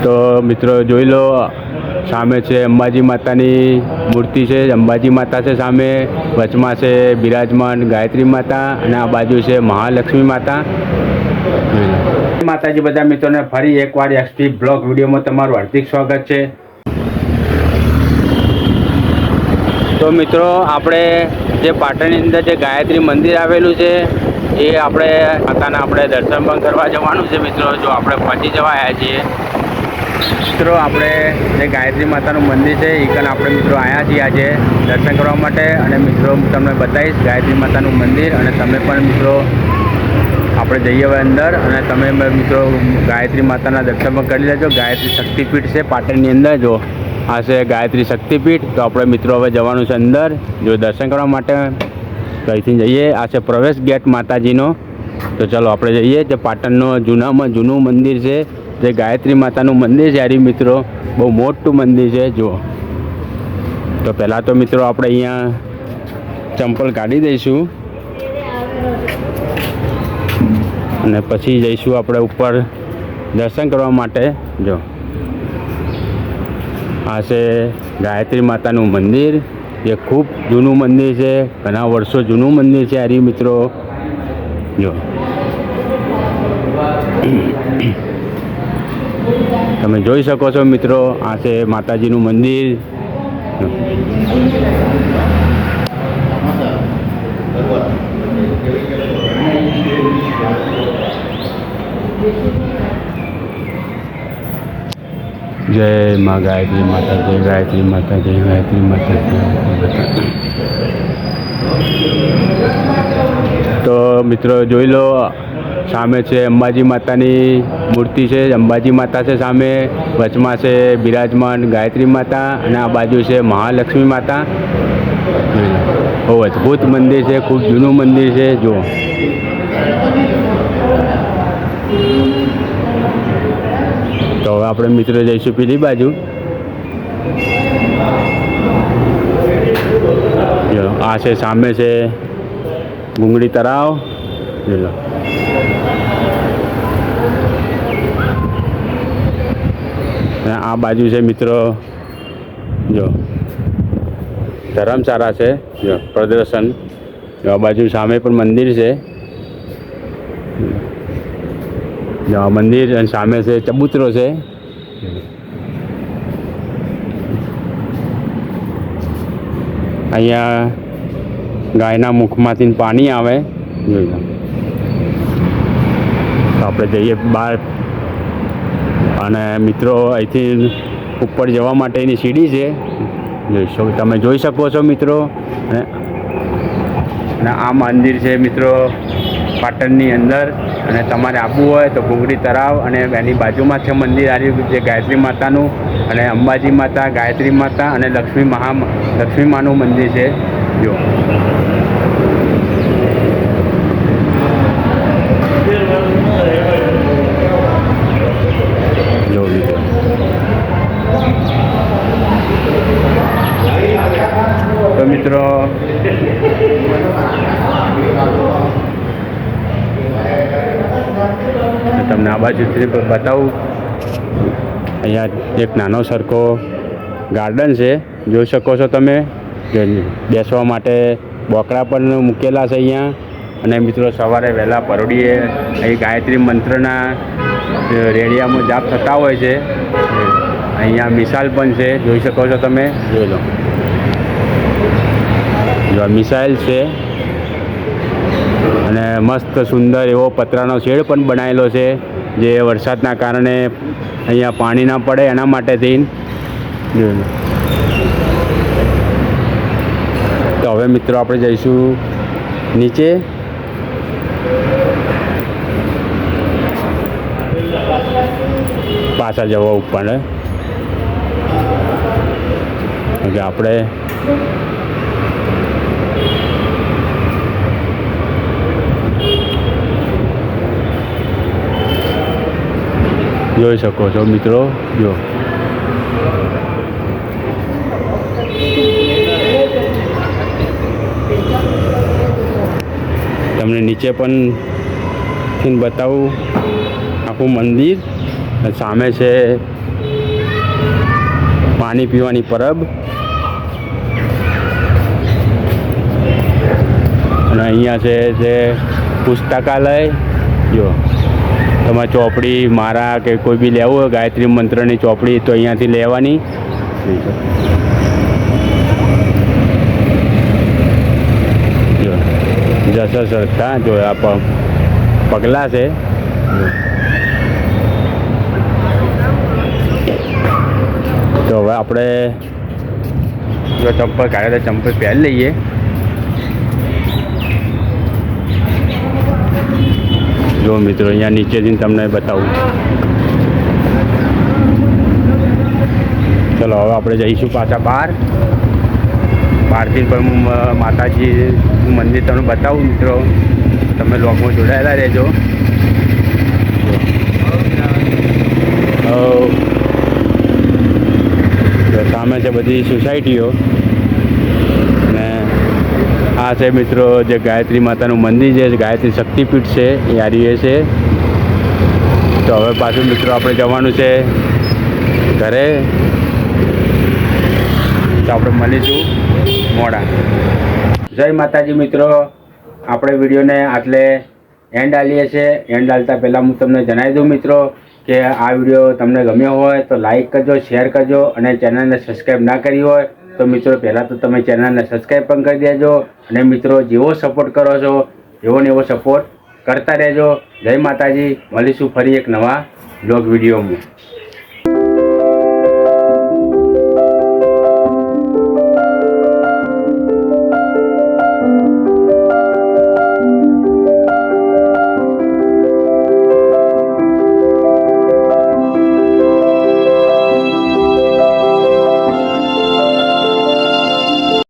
તો મિત્રો જોઈ લો, સામે છે અંબાજી માતાની મૂર્તિ છે, અંબાજી માતા છે સામે, વચમાં છે બિરાજમાન ગાયત્રી માતા અને આ બાજુ છે મહાલક્ષ્મી માતા. માતાજી બધા મિત્રોને ફરી એકવાર એસટી બ્લોગ વિડીયોમાં તમારું હાર્દિક સ્વાગત છે. તો મિત્રો આપણે જે પાટણની અંદર જે ગાયત્રી મંદિર આવેલું છે એ આપણે માતાના આપણે દર્શન પણ કરવા જવાનું છે મિત્રો. જો આપણે પહોંચી જવા આવ્યા છીએ મિત્રો, આપણે જે ગાયત્રી માતાનું મંદિર છે એ કન આપણે મિત્રો આવ્યા છીએ આજે દર્શન કરવા માટે. અને મિત્રો હું તમને બતાવીશ ગાયત્રી માતાનું મંદિર, અને તમે પણ મિત્રો આપણે જઈએ હવે અંદર અને તમે મિત્રો ગાયત્રી માતાના દર્શન પણ કરી લેજો. ગાયત્રી શક્તિપીઠ છે પાટણની અંદર. જો આ છે ગાયત્રી શક્તિપીઠ. તો આપણે મિત્રો હવે જવાનું છે અંદર જો દર્શન કરવા માટે. અહીંથી જઈએ, આ છે પ્રવેશ ગેટ માતાજીનો. તો ચાલો આપણે જઈએ. જે પાટણનો જૂનામાં જૂનું મંદિર છે, જે ગાયત્રી માતાનું મંદિર છે યારી મિત્રો, બહુ મોટું મંદિર છે. જુઓ, તો પહેલાં તો મિત્રો આપણે અહીંયા ચંપલ કાઢી દઈશું અને પછી જઈશું આપણે ઉપર દર્શન કરવા માટે. જો આ છે ગાયત્રી માતાનું મંદિર. એ ખૂબ જૂનું મંદિર છે, ઘણા વર્ષો જૂનું મંદિર છે યારી મિત્રો. જો તમે જોઈ શકો છો મિત્રો, આ છે માતાજીનું મંદિર. જય મા ગાયત્રી માતા, જય ગાયત્રી માતા, જય ગાયત્રી માતા, જય ગાયત્રી માતા. તો મિત્રો જોઈ લો, સામે છે અંબાજી માતાની મૂર્તિ છે, અંબાજી માતા છે સામે, વચમાં છે બિરાજમાન ગાયત્રી માતા અને આ બાજુ છે મહાલક્ષ્મી માતા. બહુ અદ્ભુત મંદિર છે, ખૂબ જૂનું મંદિર છે. જુઓ, તો હવે આપણે મિત્રો જઈશું પેલી બાજુ. જો આ છે સામે છે ગુંગળી તળાવ. જો આ બાજુ છે મિત્રો, જો ધર્મશાળા છે, જો પ્રદર્શન. આ બાજુ સામે પણ મંદિર છે. જો આ મંદિર અને સામે છે ચબૂતરો છે. અહીંયા ગાયના મુખમાંથી પાણી આવે. જોઈ લો, તો આપણે જઈએ બહાર. અને મિત્રો અહીંથી ઉપર જવા માટેની સીડી છે, તમે જોઈ શકો છો મિત્રો. અને આ મંદિર છે મિત્રો પાટણની અંદર. અને તમારે આવવું હોય તો ગુંગળી તળાવ અને એની બાજુમાં છે મંદિર આવ્યું જે ગાયત્રી માતાનું, અને અંબાજી માતા, ગાયત્રી માતા અને લક્ષ્મી માનું મંદિર છે. જો જો મિત્રો, તો મિત્રો તમને આ બાજુથી બતાવું. અહીંયા એક નાનો સરખો ગાર્ડન છે, જોઈ શકો છો તમે. બેસવા માટે બોકડા પણ મૂકેલા છે અહીંયા. અને મિત્રો સવારે વહેલા પરોઢીએ અહીં ગાયત્રી મંત્રના રેડિયામાં જાપ થતા હોય છે. અહીંયા મિસાલ પણ છે, જોઈ શકો છો તમે. જોઈ લો, જો મિસાઇલ છે. અને મસ્ત સુંદર એવો પતરાનો શેડ પણ બનાવેલો છે, જે વરસાદના કારણે અહીંયા પાણી ના પડે એના માટેથી. તો હવે મિત્રો આપણે જઈશું નીચે. પાછા જવા ઉપર આપણે જોઈ શકો છો મિત્રો. જો તમને નીચે પણ બતાવું. આ આખું મંદિર અને સામે છે પાણી પીવાની પરબ અને અહીંયા છે જે પુસ્તકાલય જો તમારે ચોપડી મારા કે કોઈ બી લેવું હોય ગાયત્રી મંત્રની ચોપડી તો અહીંયાથી લેવાની જો જસર સંસ્થા જો આ પગલાં છે તો હવે આપણે જો ચંપલ કાઢે તો ચંપલ પહેરી લઈએ જો મિત્રો અહીંયા નીચે જઈને તમને બતાવું ચલો હવે આપણે જઈશું પાછા બહારથી પણ માતાજી મંદિર તમને બતાવું મિત્રો તમે લોગમાં જોડાયેલા રહેજો સામે છે બધી સોસાયટીઓ અને આ છે મિત્રો જે ગાયત્રી માતાનું મંદિર છે ગાયત્રી શક્તિપીઠ છે એ આરીએ છે તો હવે પાછું મિત્રો આપણે જવાનું છે ઘરે તો આપણે મળીશું મોડા જય માતાજી મિત્રો આપણે વિડીયોને આટલે એન્ડ આલીએ છીએ એન્ડ આલતા પહેલાં હું તમને જણાવી દઉં મિત્રો કે આ વિડીયો તમને ગમ્યો હોય તો લાઈક કરજો શેર કરજો અને ચેનલને સબસ્ક્રાઈબ ના કરી હોય તો મિત્રો પહેલાં તો તમે ચેનલને સબસ્ક્રાઈબ પણ કરી દેજો અને મિત્રો જેવો સપોર્ટ કરો છો એવો ને એવો સપોર્ટ કરતા રહેજો જય માતાજી મળીશું ફરી એક નવા બ્લોગ વિડીયોમાં